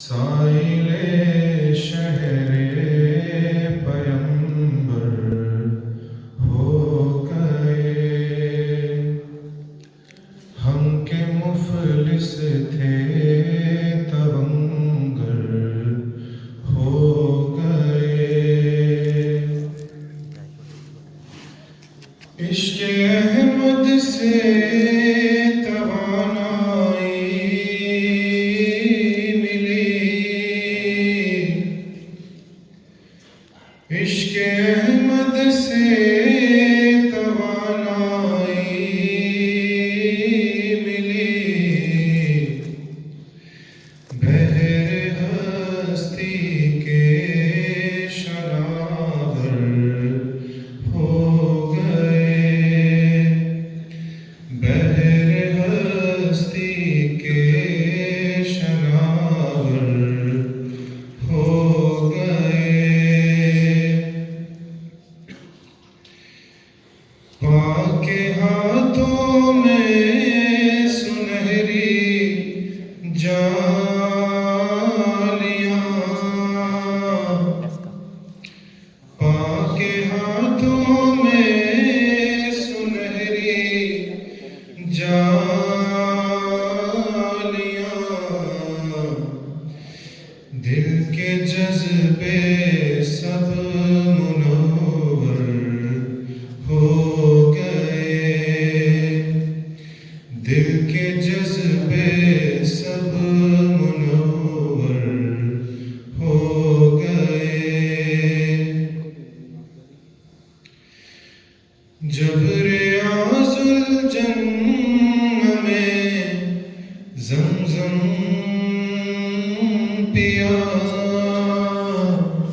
साइले शहरे पयंबर हो गए, हम के मुफलिस थे तवंगर हो गए। इश्क़ अहमद से तवानाई मिली, इश्क़ अहमद से तवानाई मिली, बहर हस्ती के शनावर हो गए, बहर हस्ती के शनावर हो गए। पाके हाथों में सुनहरी जालियां, पाके हाथों में सुनहरी जालियां, दिल के जज्बे सब मुनव्वर हो गए, दिल के जज्बे सब मुनव्वर हो गए। जब रियाज़ुल जन्म में ज़मज़म पिया,